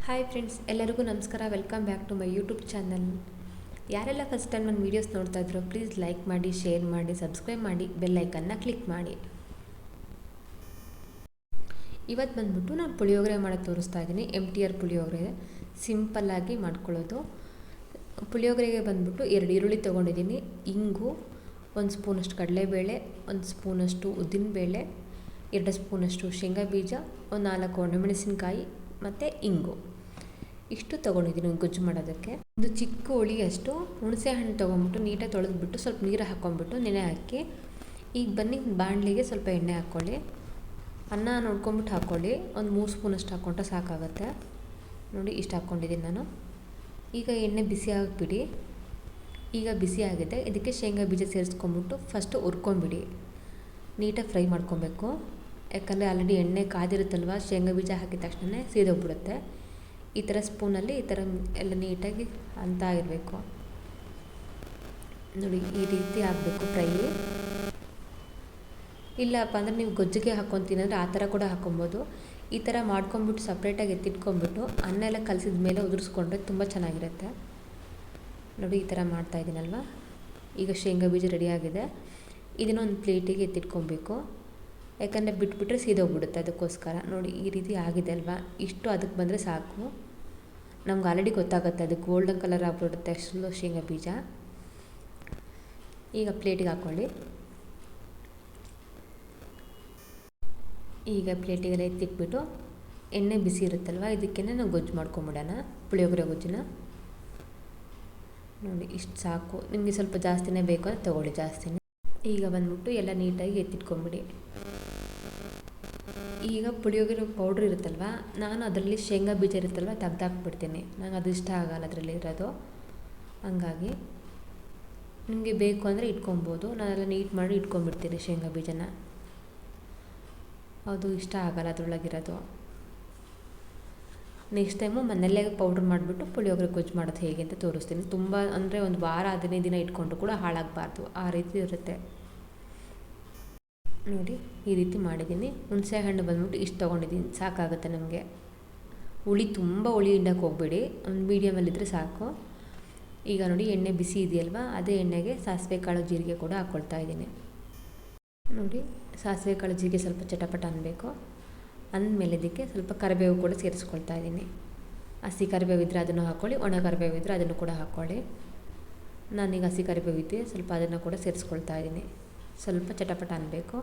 Hi friends, ಎಲ್ಲರಿಗೂ ನಮಸ್ಕಾರ. Welcome back to my YouTube channel. ಯಾರೆಲ್ಲ ಫಸ್ಟ್ ಟೈಮ್ ನನ್ನ ವೀಡಿಯೋಸ್ ನೋಡ್ತಾ ಇದ್ರು, ಪ್ಲೀಸ್ ಲೈಕ್ ಮಾಡಿ, ಶೇರ್ ಮಾಡಿ, ಸಬ್ಸ್ಕ್ರೈಬ್ ಮಾಡಿ, ಬೆಲ್ ಐಕನ್ನ ಕ್ಲಿಕ್ ಮಾಡಿ. ಇವತ್ತು ಬಂದ್ಬಿಟ್ಟು ನಾನು ಪುಳಿಯೋಗರೆ ಮಾಡೋದು ತೋರಿಸ್ತಾ ಇದ್ದೀನಿ. MTR ಪುಳಿಯೋಗರೆ ಸಿಂಪಲ್ಲಾಗಿ ಮಾಡ್ಕೊಳ್ಳೋದು. ಪುಳಿಯೋಗರೆಗೆ ಬಂದ್ಬಿಟ್ಟು 2 ಈರುಳ್ಳಿ ತೊಗೊಂಡಿದ್ದೀನಿ, ಇಂಗು, 1 ಸ್ಪೂನಷ್ಟು ಕಡಲೆಬೇಳೆ, 1 ಸ್ಪೂನಷ್ಟು ಉದ್ದಿನಬೇಳೆ, 2 ಸ್ಪೂನಷ್ಟು ಶೇಂಗಾ ಬೀಜ, 4 ಒಣಮೆಣಸಿನ್ಕಾಯಿ ಮತ್ತು ಇಂಗು. ಇಷ್ಟು ತೊಗೊಂಡಿದ್ದೀನಿ ಗೊಜ್ಜು ಮಾಡೋದಕ್ಕೆ. ಒಂದು ಚಿಕ್ಕ ಹುಳಿಯಷ್ಟು ಹುಣಸೆ ಹಣ್ಣು ತೊಗೊಂಬಿಟ್ಟು ನೀಟಾಗಿ ತೊಳೆದ್ಬಿಟ್ಟು ಸ್ವಲ್ಪ ನೀರು ಹಾಕ್ಕೊಂಬಿಟ್ಟು ನೆನೆ ಹಾಕಿ, ಈಗ ಬನ್ನಿ ಬಾಣಲಿಗೆ ಸ್ವಲ್ಪ ಎಣ್ಣೆ ಹಾಕ್ಕೊಳ್ಳಿ. ಅನ್ನ ನೋಡ್ಕೊಂಬಿಟ್ಟು ಹಾಕ್ಕೊಳ್ಳಿ. ಒಂದು 3 ಸ್ಪೂನಷ್ಟು ಹಾಕ್ಕೊಂಡ್ರೆ ಸಾಕಾಗುತ್ತೆ. ನೋಡಿ, ಇಷ್ಟು ಹಾಕ್ಕೊಂಡಿದ್ದೀನಿ ನಾನು. ಈಗ ಎಣ್ಣೆ ಬಿಸಿ ಆಗಿಬಿಡಿ. ಈಗ ಬಿಸಿ ಆಗಿದೆ. ಇದಕ್ಕೆ ಶೇಂಗಾ ಬೀಜ ಸೇರಿಸ್ಕೊಂಬಿಟ್ಟು ಫಸ್ಟು ಹುರ್ಕೊಂಬಿಡಿ. ನೀಟಾಗಿ ಫ್ರೈ ಮಾಡ್ಕೊಬೇಕು. ಯಾಕಂದರೆ ಆಲ್ರೆಡಿ ಎಣ್ಣೆ ಕಾದಿರುತ್ತಲ್ವ, ಶೇಂಗಾ ಬೀಜ ಹಾಕಿದ ತಕ್ಷಣ ಸೀದೋಗ್ಬಿಡುತ್ತೆ. ಈ ಥರ ಸ್ಪೂನಲ್ಲಿ ಈ ಥರ ಎಲ್ಲ ನೀಟಾಗಿ ಅಂತ ಇರಬೇಕು. ನೋಡಿ, ಈ ರೀತಿ ಆಗಬೇಕು ಫ್ರೈ. ಇಲ್ಲಪ್ಪ ಅಂದರೆ ನೀವು ಗೊಜ್ಜಿಗೆ ಹಾಕ್ಕೊತೀನಿ ಅಂದರೆ ಆ ಥರ ಕೂಡ ಹಾಕ್ಕೊಬೋದು. ಈ ಥರ ಮಾಡ್ಕೊಂಬಿಟ್ಟು ಸಪ್ರೇಟಾಗಿ ಎತ್ತಿಟ್ಕೊಂಬಿಟ್ಟು ಅನ್ನ ಎಲ್ಲ ಕಲಸಿದ ಮೇಲೆ ಉದುರಿಸ್ಕೊಂಡ್ರೆ ತುಂಬ ಚೆನ್ನಾಗಿರುತ್ತೆ. ನೋಡಿ, ಈ ಥರ ಮಾಡ್ತಾಯಿದ್ದೀನಲ್ವ. ಈಗ ಶೇಂಗಾ ಬೀಜ ರೆಡಿಯಾಗಿದೆ. ಇದನ್ನು ಒಂದು ಪ್ಲೇಟಿಗೆ ಎತ್ತಿಟ್ಕೊಬೇಕು. ಯಾಕಂದರೆ ಬಿಟ್ಬಿಟ್ರೆ ಸೀದೋಗ್ಬಿಡುತ್ತೆ, ಅದಕ್ಕೋಸ್ಕರ. ನೋಡಿ, ಈ ರೀತಿ ಆಗಿದೆ ಅಲ್ವಾ. ಇಷ್ಟು ಅದಕ್ಕೆ ಬಂದರೆ ಸಾಕು. ನಮ್ಗೆ ಆಲ್ರೆಡಿ ಗೊತ್ತಾಗುತ್ತೆ, ಅದು ಗೋಲ್ಡನ್ ಕಲರ್ ಆಗಿಬಿಡುತ್ತೆ ಅಷ್ಟು ಶೇಂಗಾ ಬೀಜ. ಈಗ ಪ್ಲೇಟಿಗೆ ಹಾಕ್ಕೊಳ್ಳಿ. ಈಗ ಪ್ಲೇಟಿಗೆಲ್ಲ ಎತ್ತಿಟ್ಬಿಟ್ಟು ಎಣ್ಣೆ ಬಿಸಿ ಇರುತ್ತಲ್ವ, ಇದಕ್ಕೇ ನಾವು ಗೊಜ್ಜು ಮಾಡ್ಕೊಂಬಿಡೋಣ, ಪುಳಿಯೋಗರೆ ಗೊಜ್ಜನ್ನ. ನೋಡಿ, ಇಷ್ಟು ಸಾಕು. ನಿಮಗೆ ಸ್ವಲ್ಪ ಜಾಸ್ತಿನೇ ಬೇಕು ಅಂದರೆ ತೊಗೊಳ್ಳಿ, ಜಾಸ್ತಿನೇ. ಈಗ ಬಂದ್ಬಿಟ್ಟು ಎಲ್ಲ ನೀಟಾಗಿ ಎತ್ತಿಟ್ಕೊಂಬಿಡಿ. ಈಗ ಪುಳಿಯೋಗರೆ ಪೌಡ್ರ್ ಇರುತ್ತಲ್ವ, ನಾನು ಅದರಲ್ಲಿ ಶೇಂಗಾ ಬೀಜ ಇರುತ್ತಲ್ವ ತೆಗ್ದಾಕ್ಬಿಡ್ತೀನಿ. ನಂಗೆ ಅದು ಇಷ್ಟ ಆಗಲ್ಲ ಅದರಲ್ಲಿ ಇರೋದು. ಹಂಗಾಗಿ ನಿಮಗೆ ಬೇಕು ಅಂದರೆ ಇಟ್ಕೊಬೋದು. ನಾನೆಲ್ಲ ನೀಟ್ ಮಾಡಿ ಇಟ್ಕೊಂಡ್ಬಿಡ್ತೀನಿ ಶೇಂಗಾ ಬೀಜನ. ಅದು ಇಷ್ಟ ಆಗಲ್ಲ ಅದರೊಳಗಿರೋದು. ನೆಕ್ಸ್ಟ್ ಟೈಮು ಮನೆಯಲ್ಲೇ ಪೌಡ್ರ್ ಮಾಡಿಬಿಟ್ಟು ಪುಳಿಯೋಗರೆ ಗೊಜ್ಜು ಮಾಡೋದು ಹೇಗೆ ಅಂತ ತೋರಿಸ್ತೀನಿ. ತುಂಬ ಅಂದರೆ ಒಂದು ವಾರ 15 ದಿನ ಇಟ್ಕೊಂಡ್ರು ಕೂಡ ಹಾಳಾಗಬಾರ್ದು, ಆ ರೀತಿ ಇರುತ್ತೆ. ನೋಡಿ, ಈ ರೀತಿ ಮಾಡಿದ್ದೀನಿ. ಹುಣಸೆ ಹಣ್ಣು ಬಂದ್ಬಿಟ್ಟು ಇಷ್ಟು ತೊಗೊಂಡಿದ್ದೀನಿ, ಸಾಕಾಗುತ್ತೆ ನಮಗೆ. ಹುಳಿ ತುಂಬ ಹುಳಿ ಹಿಂಡಕ್ಕೆ ಹೋಗಬೇಡಿ, ಒಂದು ಮೀಡಿಯಮಲ್ಲಿದ್ದರೆ ಸಾಕು. ಈಗ ನೋಡಿ, ಎಣ್ಣೆ ಬಿಸಿ ಇದೆಯಲ್ವ, ಅದೇ ಎಣ್ಣೆಗೆ ಸಾಸಿವೆ ಕಾಳು ಜೀರಿಗೆ ಕೂಡ ಹಾಕ್ಕೊಳ್ತಾ ಇದ್ದೀನಿ. ನೋಡಿ, ಸಾಸಿವೆ ಕಾಳು ಜೀರಿಗೆ ಸ್ವಲ್ಪ ಚಟಪಟ ಅನ್ನಬೇಕು. ಅಂದಮೇಲೆ ಇದಕ್ಕೆ ಸ್ವಲ್ಪ ಕರಿಬೇವು ಕೂಡ ಸೇರಿಸ್ಕೊಳ್ತಾ ಇದ್ದೀನಿ. ಹಸಿ ಕರಿಬೇವು ಇದ್ದರೆ ಅದನ್ನು ಹಾಕ್ಕೊಳ್ಳಿ, ಒಣ ಕರಿಬೇವು ಇದ್ದರೆ ಅದನ್ನು ಕೂಡ ಹಾಕ್ಕೊಳ್ಳಿ. ನಾನೀಗ ಹಸಿ ಕರಿಬೇವು ಇದ್ದೆ, ಸ್ವಲ್ಪ ಅದನ್ನು ಕೂಡ ಸೇರಿಸ್ಕೊಳ್ತಾ ಇದ್ದೀನಿ. ಸ್ವಲ್ಪ ಚಟಪಟ ಅನ್ನಬೇಕು.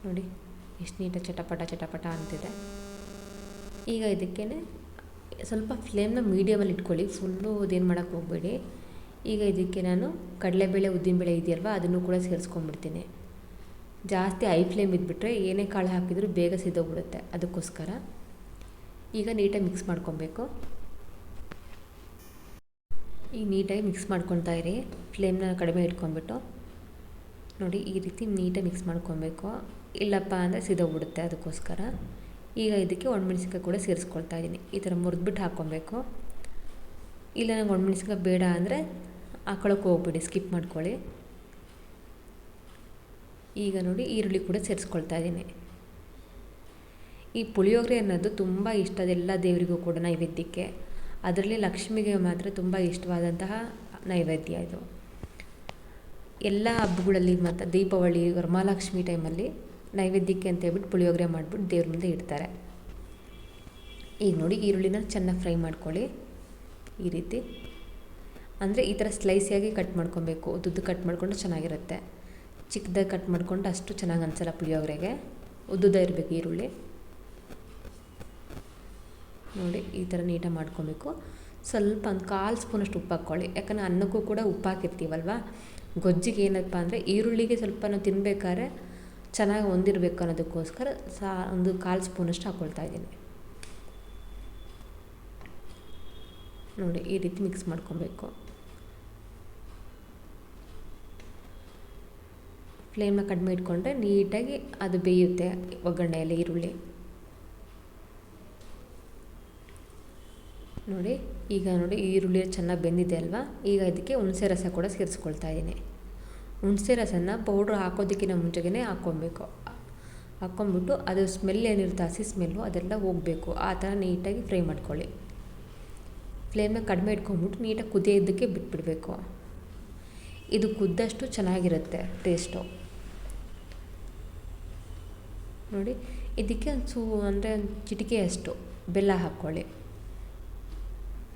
ನೋಡಿ, ಎಷ್ಟು ನೀಟಾಗಿ ಚಟಪಟ ಅಂತಿದೆ. ಈಗ ಇದಕ್ಕೇ ಸ್ವಲ್ಪ ಫ್ಲೇಮ್ನ ಮೀಡಿಯಮಲ್ಲಿ ಇಟ್ಕೊಳ್ಳಿ, ಫುಲ್ಲು ಅದೇನು ಮಾಡೋಕ್ಕೆ ಹೋಗಬೇಡಿ. ಈಗ ಇದಕ್ಕೆ ನಾನು ಕಡಲೆಬೇಳೆ ಉದ್ದಿನಬೇಳೆ ಇದೆಯಲ್ವ, ಅದನ್ನು ಕೂಡ ಸೇರಿಸ್ಕೊಂಡ್ಬಿಡ್ತೀನಿ. ಜಾಸ್ತಿ ಹೈ ಫ್ಲೇಮ್ ಇದ್ಬಿಟ್ರೆ ಏನೇ ಕಾಳು ಹಾಕಿದರೂ ಬೇಗ ಸಿದೋಗ್ಬಿಡುತ್ತೆ, ಅದಕ್ಕೋಸ್ಕರ. ಈಗ ನೀಟಾಗಿ ಮಿಕ್ಸ್ ಮಾಡ್ಕೊಬೇಕು. ಈಗ ನೀಟಾಗಿ ಮಿಕ್ಸ್ ಮಾಡ್ಕೊತಾ ಇರಿ, ಫ್ಲೇಮ್ನ ಕಡಿಮೆ ಇಟ್ಕೊಂಡ್ಬಿಟ್ಟು. ನೋಡಿ, ಈ ರೀತಿ ನೀಟಾಗಿ ಮಿಕ್ಸ್ ಮಾಡ್ಕೊಬೇಕು. ಇಲ್ಲಪ್ಪ ಅಂದರೆ ಸಿದೋಗ್ಬಿಡುತ್ತೆ, ಅದಕ್ಕೋಸ್ಕರ. ಈಗ ಇದಕ್ಕೆ ಒಣಮೆಣಸಿನ್ಕಾಯಿ ಕೂಡ ಸೇರಿಸ್ಕೊಳ್ತಾ ಇದ್ದೀನಿ. ಈ ಥರ ಮುರಿದ್ಬಿಟ್ಟು ಹಾಕ್ಕೊಬೇಕು. ಇಲ್ಲ ನಂಗೆ ಒಣಮೆಣಸಿನ್ಕಾಯಿ ಬೇಡ ಅಂದರೆ ಹಾಕ್ಕೊಳಕ್ಕೆ ಹೋಗ್ಬಿಡಿ, ಸ್ಕಿಪ್ ಮಾಡ್ಕೊಳ್ಳಿ. ಈಗ ನೋಡಿ, ಈರುಳ್ಳಿ ಕೂಡ ಸೇರಿಸ್ಕೊಳ್ತಾ ಇದ್ದೀನಿ. ಈ ಪುಳಿಯೋಗರೆ ಅನ್ನೋದು ತುಂಬ ಇಷ್ಟ ಎಲ್ಲ ದೇವರಿಗೂ ಕೂಡ ನೈವೇದ್ಯಕ್ಕೆ. ಅದರಲ್ಲಿ ಲಕ್ಷ್ಮಿಗೆ ಮಾತ್ರ ತುಂಬ ಇಷ್ಟವಾದಂತಹ ನೈವೇದ್ಯ ಇದು. ಎಲ್ಲ ಹಬ್ಬಗಳಲ್ಲಿ ಮತ್ತು ದೀಪಾವಳಿ, ವರಮಹಾಲಕ್ಷ್ಮಿ ಟೈಮಲ್ಲಿ ನೈವೇದ್ಯಕ್ಕೆ ಅಂತ ಹೇಳ್ಬಿಟ್ಟು ಪುಳಿಯೋಗರೆ ಮಾಡಿಬಿಟ್ಟು ದೇವ್ರ ಮುಂದೆ ಇಡ್ತಾರೆ. ಈಗ ನೋಡಿ, ಈರುಳ್ಳಿನ ಚೆನ್ನಾಗಿ ಫ್ರೈ ಮಾಡ್ಕೊಳ್ಳಿ. ಈ ರೀತಿ ಅಂದರೆ ಈ ಥರ ಸ್ಲೈಸಿಯಾಗಿ ಕಟ್ ಮಾಡ್ಕೊಬೇಕು. ಉದ್ದುದ್ದು ಕಟ್ ಮಾಡಿಕೊಂಡ್ರೆ ಚೆನ್ನಾಗಿರುತ್ತೆ. ಚಿಕ್ಕದಾಗಿ ಕಟ್ ಮಾಡಿಕೊಂಡು ಅಷ್ಟು ಚೆನ್ನಾಗಿ ಅನಿಸಲ್ಲ ಪುಳಿಯೋಗರೆಗೆ. ಉದ್ದುದ್ದ ಇರಬೇಕು ಈರುಳ್ಳಿ. ನೋಡಿ, ಈ ಥರ ನೀಟಾಗಿ ಮಾಡ್ಕೊಬೇಕು. ಸ್ವಲ್ಪ ಒಂದು 1/4 ಸ್ಪೂನಷ್ಟು ಉಪ್ಪು ಹಾಕ್ಕೊಳ್ಳಿ. ಯಾಕಂದರೆ ಅನ್ನಕ್ಕೂ ಕೂಡ ಉಪ್ಪು ಹಾಕಿರ್ತೀವಲ್ವ. ಗೊಜ್ಜಿಗೆ ಏನಪ್ಪ ಅಂದರೆ ಈರುಳ್ಳಿಗೆ ಸ್ವಲ್ಪ ನಾವು ತಿನ್ಬೇಕಾದ್ರೆ ಚೆನ್ನಾಗಿ ಹೊಂದಿರಬೇಕು ಅನ್ನೋದಕ್ಕೋಸ್ಕರ ಒಂದು 1/4 ಸ್ಪೂನಷ್ಟು ಹಾಕ್ಕೊಳ್ತಾ ಇದ್ದೀನಿ. ನೋಡಿ, ಈ ರೀತಿ ಮಿಕ್ಸ್ ಮಾಡ್ಕೊಬೇಕು. ಫ್ಲೇಮ್ನ ಕಡಿಮೆ ಇಟ್ಕೊಂಡ್ರೆ ನೀಟಾಗಿ ಅದು ಬೇಯುತ್ತೆ ಒಗ್ಗರಣೆಯಲ್ಲಿ ಈರುಳ್ಳಿ. ನೋಡಿ, ಈಗ ನೋಡಿ, ಈರುಳ್ಳಿ ಚೆನ್ನಾಗಿ ಬೆಂದಿದೆ ಅಲ್ವಾ. ಈಗ ಇದಕ್ಕೆ ಹುಣಸೆ ರಸ ಕೂಡ ಸೇರಿಸ್ಕೊಳ್ತಾ ಇದ್ದೀನಿ. ಹುಣಸೆ ರಸನ ಪೌಡ್ರ್ ಹಾಕೋದಕ್ಕಿಂತ ಮುಂಚೆನೇ ಹಾಕ್ಕೊಬೇಕು. ಹಾಕ್ಕೊಂಬಿಟ್ಟು ಅದು ಸ್ಮೆಲ್ ಏನಿರುತ್ತೆ ಹಸಿ ಸ್ಮೆಲ್ಲು ಅದೆಲ್ಲ ಹೋಗಬೇಕು. ಆ ಥರ ನೀಟಾಗಿ ಫ್ರೈ ಮಾಡ್ಕೊಳ್ಳಿ. ಫ್ಲೇಮ್ನ ಕಡಿಮೆ ಇಟ್ಕೊಂಬಿಟ್ಟು ನೀಟಾಗಿ ಕುದಿಯೋದಕ್ಕೆ ಬಿಟ್ಬಿಡಬೇಕು. ಇದು ಕುದ್ದಷ್ಟು ಚೆನ್ನಾಗಿರುತ್ತೆ ಟೇಸ್ಟು. ನೋಡಿ, ಇದಕ್ಕೆ ಅಂದರೆ ಒಂದು ಚಿಟಿಕೆಯಷ್ಟು ಬೆಲ್ಲ ಹಾಕ್ಕೊಳ್ಳಿ.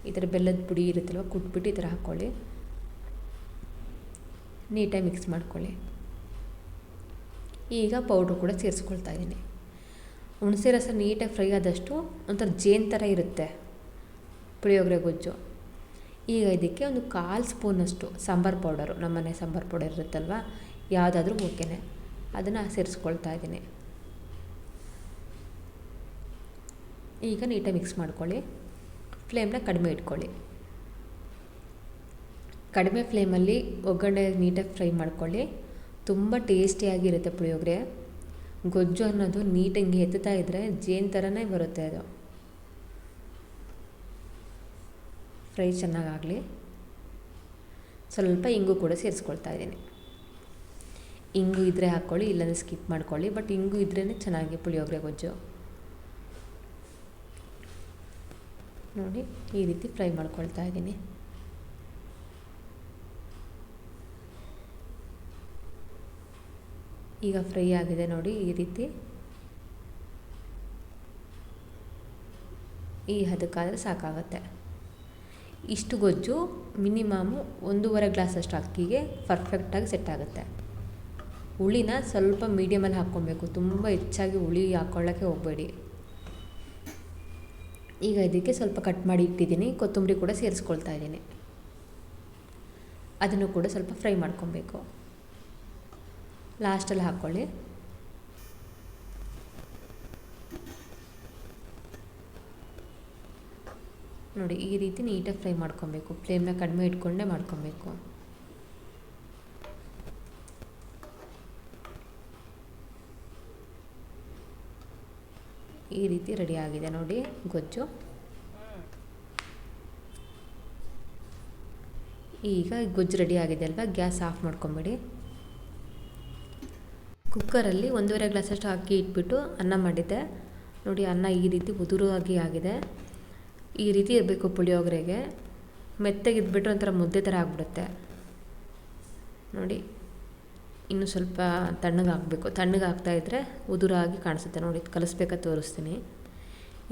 ಈ ಥರ ಬೆಲ್ಲದ ಪುಡಿ ಇರುತ್ತಲ್ವ, ಕುಟ್ಬಿಟ್ಟು ಈ ಥರ ಹಾಕ್ಕೊಳ್ಳಿ. ನೀಟಾಗಿ ಮಿಕ್ಸ್ ಮಾಡ್ಕೊಳ್ಳಿ. ಈಗ ಪೌಡ್ರು ಕೂಡ ಸೇರಿಸ್ಕೊಳ್ತಾ ಇದ್ದೀನಿ. ಹುಣಸೆ ರಸ ನೀಟಾಗಿ ಫ್ರೈ ಆದಷ್ಟು ಒಂಥರ ಜೇನು ಥರ ಇರುತ್ತೆ ಪುಳಿಯೋಗರೆ ಗೊಜ್ಜು. ಈಗ ಇದಕ್ಕೆ ಒಂದು 1/4 ಸ್ಪೂನಷ್ಟು ಸಾಂಬಾರು ಪೌಡರು, ನಮ್ಮನೆ ಸಾಂಬಾರು ಪೌಡರ್ ಇರುತ್ತಲ್ವ, ಯಾವುದಾದ್ರೂ ಓಕೆನೆ, ಅದನ್ನು ಸೇರಿಸ್ಕೊಳ್ತಾ ಇದ್ದೀನಿ. ಈಗ ನೀಟಾಗಿ ಮಿಕ್ಸ್ ಮಾಡ್ಕೊಳ್ಳಿ. ಫ್ಲೇಮ್ನ ಕಡಿಮೆ ಇಟ್ಕೊಳ್ಳಿ. ಕಡಿಮೆ ಫ್ಲೇಮಲ್ಲಿ ಒಗ್ಗರಣೆ ನೀಟಾಗಿ ಫ್ರೈ ಮಾಡ್ಕೊಳ್ಳಿ. ತುಂಬ ಟೇಸ್ಟಿಯಾಗಿರುತ್ತೆ ಪುಳಿಯೋಗರೆ. ಗೊಜ್ಜು ಅನ್ನೋದು ನೀಟಾಗಿ ಎತ್ತುತ್ತಾ ಇದ್ದರೆ ಜೇನು ಥರನೇ ಬರುತ್ತೆ ಅದು. ಫ್ರೈ ಚೆನ್ನಾಗಾಗಲಿ. ಸ್ವಲ್ಪ ಇಂಗು ಕೂಡ ಸೇರಿಸ್ಕೊಳ್ತಾ ಇದ್ದೀನಿ. ಇಂಗು ಇದ್ದರೆ ಹಾಕ್ಕೊಳ್ಳಿ, ಇಲ್ಲಾಂದರೆ ಸ್ಕಿಪ್ ಮಾಡ್ಕೊಳ್ಳಿ. ಬಟ್ ಇಂಗು ಇದ್ರೇ ಚೆನ್ನಾಗಿ ಪುಳಿಯೋಗರೆ ಗೊಜ್ಜು. ನೋಡಿ, ಈ ರೀತಿ ಫ್ರೈ ಮಾಡ್ಕೊಳ್ತಾ ಇದ್ದೀನಿ. ಈಗ ಫ್ರೈ ಆಗಿದೆ ನೋಡಿ, ಈ ರೀತಿ. ಈ ಹದಕ್ಕಾದರೆ ಸಾಕಾಗುತ್ತೆ. ಇಷ್ಟು ಗೊಜ್ಜು ಮಿನಿಮಮ್ಮು 1.5 ಗ್ಲಾಸಷ್ಟು ಅಕ್ಕಿಗೆ ಪರ್ಫೆಕ್ಟಾಗಿ ಸೆಟ್ ಆಗುತ್ತೆ. ಹುಳಿನ ಸ್ವಲ್ಪ ಮೀಡಿಯಮಲ್ಲಿ ಹಾಕ್ಕೊಬೇಕು, ತುಂಬ ಹೆಚ್ಚಾಗಿ ಹುಳಿ ಹಾಕ್ಕೊಳ್ಳೋಕ್ಕೆ ಹೋಗಬೇಡಿ. ಈಗ ಇದಕ್ಕೆ ಸ್ವಲ್ಪ ಕಟ್ ಮಾಡಿ ಇಟ್ಟಿದ್ದೀನಿ, ಕೊತ್ತಂಬರಿ ಕೂಡ ಸೇರಿಸ್ಕೊಳ್ತಾ ಇದ್ದೀನಿ. ಅದನ್ನು ಕೂಡ ಸ್ವಲ್ಪ ಫ್ರೈ ಮಾಡ್ಕೊಬೇಕು. ಲಾಸ್ಟಲ್ಲಿ ಹಾಕ್ಕೊಳ್ಳಿ. ನೋಡಿ, ಈ ರೀತಿ ನೀಟಾಗಿ ಫ್ರೈ ಮಾಡ್ಕೊಬೇಕು. ಫ್ಲೇಮ್ನ ಕಡಿಮೆ ಇಟ್ಕೊಂಡೇ ಮಾಡ್ಕೊಬೇಕು. ಈ ರೀತಿ ರೆಡಿ ಆಗಿದೆ ನೋಡಿ ಗೊಜ್ಜು. ಈಗ ಗೊಜ್ಜು ರೆಡಿ ಆಗಿದೆ ಅಲ್ವಾ, ಗ್ಯಾಸ್ ಆಫ್ ಮಾಡ್ಕೊಂಬಿಡಿ. ಕುಕ್ಕರಲ್ಲಿ 1.5 ಗ್ಲಾಸಷ್ಟು ಅಕ್ಕಿ ಇಟ್ಬಿಟ್ಟು ಅನ್ನ ಮಾಡಿದ್ದೆ ನೋಡಿ. ಅನ್ನ ಈ ರೀತಿ ಉದುರಾಗಿ ಆಗಿದೆ. ಈ ರೀತಿ ಇರಬೇಕು ಪುಳಿಯೋಗರೆಗೆ. ಮೆತ್ತಗಿದ್ಬಿಟ್ರೆ ಒಂಥರ ಮುದ್ದೆ ಥರ ಆಗಿಬಿಡುತ್ತೆ ನೋಡಿ. ಇನ್ನು ಸ್ವಲ್ಪ ತಣ್ಣಗಾಗಬೇಕು. ತಣ್ಣಗೆ ಆಗ್ತಾಯಿದ್ರೆ ಉದುರಾಗಿ ಕಾಣಿಸುತ್ತೆ ನೋಡಿ. ಕಲಿಸ್ಬೇಕಾದ್ರೆ ತೋರಿಸ್ತೀನಿ.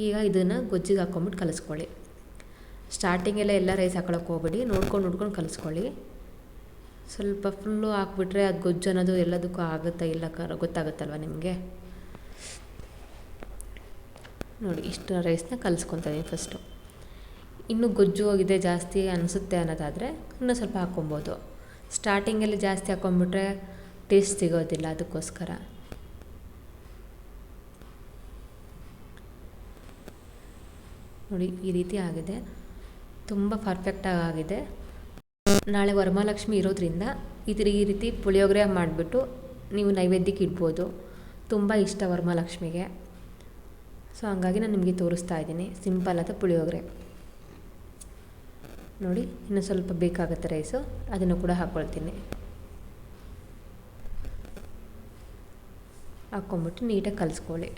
ಈಗ ಇದನ್ನು ಗೊಜ್ಜಿಗೆ ಹಾಕ್ಕೊಂಬಿಟ್ಟು ಕಲಿಸ್ಕೊಳ್ಳಿ. ಸ್ಟಾರ್ಟಿಂಗೆಲ್ಲ ಎಲ್ಲ ರೈಸ್ ಹಾಕೊಳ್ಳೋಕೆ ಹೋಗ್ಬೇಡಿ, ನೋಡ್ಕೊಂಡು ಕಲಿಸ್ಕೊಳ್ಳಿ. ಸ್ವಲ್ಪ ಫುಲ್ಲು ಹಾಕ್ಬಿಟ್ರೆ ಅದು ಗೊಜ್ಜು ಅನ್ನೋದು ಎಲ್ಲದಕ್ಕೂ ಆಗುತ್ತಾ ಇಲ್ಲ ಗೊತ್ತಾಗುತ್ತಲ್ವ ನಿಮಗೆ. ನೋಡಿ, ಇಷ್ಟು ರೈಸ್ನ ಕಲಿಸ್ಕೊತಾ ಇದ್ದೀನಿ ಫಸ್ಟು. ಇನ್ನೂ ಗೊಜ್ಜು ಹೋಗಿದೆ ಜಾಸ್ತಿ ಅನಿಸುತ್ತೆ ಅನ್ನೋದಾದರೆ ಇನ್ನೂ ಸ್ವಲ್ಪ ಹಾಕ್ಕೊಬೋದು. ಸ್ಟಾರ್ಟಿಂಗಲ್ಲಿ ಜಾಸ್ತಿ ಹಾಕ್ಕೊಂಬಿಟ್ರೆ ಟೇಸ್ಟ್ ಸಿಗೋದಿಲ್ಲ, ಅದಕ್ಕೋಸ್ಕರ. ನೋಡಿ, ಈ ರೀತಿ ಆಗಿದೆ. ತುಂಬ ಪರ್ಫೆಕ್ಟಾಗಿ ಆಗಿದೆ. ನಾಳೆ ವರಮಹಾಲಕ್ಷ್ಮಿ ಇರೋದ್ರಿಂದ ಈ ರೀತಿ ಪುಳಿಯೋಗರೆ ಮಾಡಿಬಿಟ್ಟು ನೀವು ನೈವೇದ್ಯಕ್ಕೆ ಇಡ್ಬೋದು. ತುಂಬ ಇಷ್ಟ ವರಮಹಾಲಕ್ಷ್ಮಿಗೆ. ಸೊ ಹಂಗಾಗಿ ನಾನು ನಿಮಗೆ ತೋರಿಸ್ತಾ ಇದ್ದೀನಿ ಸಿಂಪಲ್ ಆದ ಪುಳಿಯೋಗರೆ. ನೋಡಿ, ಇನ್ನು ಸ್ವಲ್ಪ ಬೇಕಾಗುತ್ತೆ ರೈಸು, ಅದನ್ನು ಕೂಡ ಹಾಕ್ಕೊಳ್ತೀನಿ. ಹಾಕ್ಕೊಂಬಿಟ್ಟು ನೀಟಾಗಿ ಕಲಿಸ್ಕೊಳ್ಳಿ.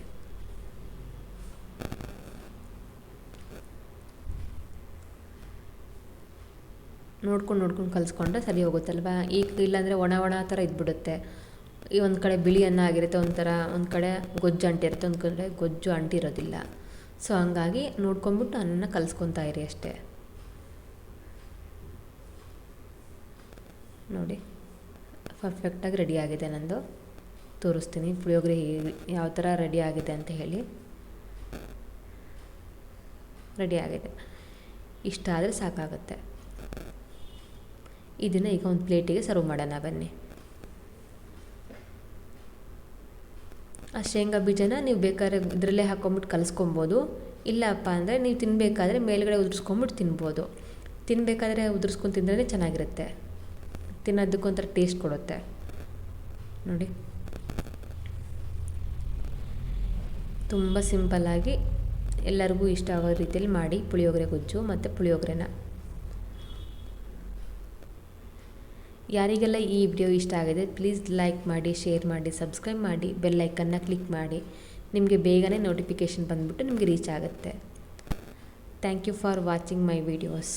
ನೋಡ್ಕೊಂಡು ಕಲಿಸ್ಕೊಂಡ್ರೆ ಸರಿ ಹೋಗುತ್ತಲ್ವ. ಈಗ ಇಲ್ಲಾಂದರೆ ಒಣ ಥರ ಇದ್ಬಿಡುತ್ತೆ. ಈ ಒಂದು ಕಡೆ ಬಿಳಿ ಅನ್ನ ಆಗಿರುತ್ತೆ, ಒಂದು ಕಡೆ ಗೊಜ್ಜು ಅಂಟಿರುತ್ತೆ, ಒಂದು ಕಡೆ ಗೊಜ್ಜು ಅಂಟಿರೋದಿಲ್ಲ. ಸೊ ಹಂಗಾಗಿ ನೋಡ್ಕೊಂಬಿಟ್ಟು ಅನ್ನ ಕಲಿಸ್ಕೊತಾ ಇರಿ ಅಷ್ಟೇ. ನೋಡಿ, ಪರ್ಫೆಕ್ಟಾಗಿ ರೆಡಿ ಆಗಿದೆ ನಂದು. ತೋರಿಸ್ತೀನಿ ಪುಳಿಯೋಗರೆ ಯಾವ ಥರ ರೆಡಿ ಆಗಿದೆ ಅಂತ ಹೇಳಿ. ರೆಡಿ ಆಗಿದೆ. ಇಷ್ಟ ಆದರೆ ಸಾಕಾಗುತ್ತೆ. ಇದನ್ನು ಈಗ ಒಂದು ಪ್ಲೇಟಿಗೆ ಸರ್ವ್ ಮಾಡೋಣ ಬನ್ನಿ. ಆ ಶೇಂಗಾ ಬೀಜನ ನೀವು ಬೇಕಾದ್ರೆ ಇದರಲ್ಲೇ ಹಾಕ್ಕೊಂಬಿಟ್ಟು ಕಲಿಸ್ಕೊಬೋದು. ಇಲ್ಲಪ್ಪ ಅಂದರೆ ನೀವು ತಿನ್ನಬೇಕಾದ್ರೆ ಮೇಲ್ಗಡೆ ಉದುರಿಸ್ಕೊಂಬಿಟ್ಟು ತಿನ್ಬೋದು. ತಿನ್ನಬೇಕಾದ್ರೆ ಉದುರಿಸ್ಕೊಂಡು ತಿಂದ್ರೇ ಚೆನ್ನಾಗಿರುತ್ತೆ. ತಿನ್ನೋದಕ್ಕೊಂಥರ ಟೇಸ್ಟ್ ಕೊಡುತ್ತೆ ನೋಡಿ. ತುಂಬ ಸಿಂಪಲ್ಲಾಗಿ ಎಲ್ಲರಿಗೂ ಇಷ್ಟ ಆಗೋ ರೀತಿಯಲ್ಲಿ ಮಾಡಿ ಪುಳಿಯೋಗರೆ ಗೊಜ್ಜು ಮತ್ತು ಪುಳಿಯೋಗರೆನ. ಯಾರಿಗೆಲ್ಲ ಈ ವಿಡಿಯೋ ಇಷ್ಟ ಆಗಿದೆ ಪ್ಲೀಸ್ ಲೈಕ್ ಮಾಡಿ, ಶೇರ್ ಮಾಡಿ, ಸಬ್ಸ್ಕ್ರೈಬ್ ಮಾಡಿ, ಬೆಲ್ ಐಕನ್ನ ಕ್ಲಿಕ್ ಮಾಡಿ. ನಿಮಗೆ ಬೇಗನೆ ನೋಟಿಫಿಕೇಷನ್ ಬಂದುಬಿಟ್ಟು ನಿಮಗೆ ರೀಚ್ ಆಗುತ್ತೆ. Thank you for watching my videos.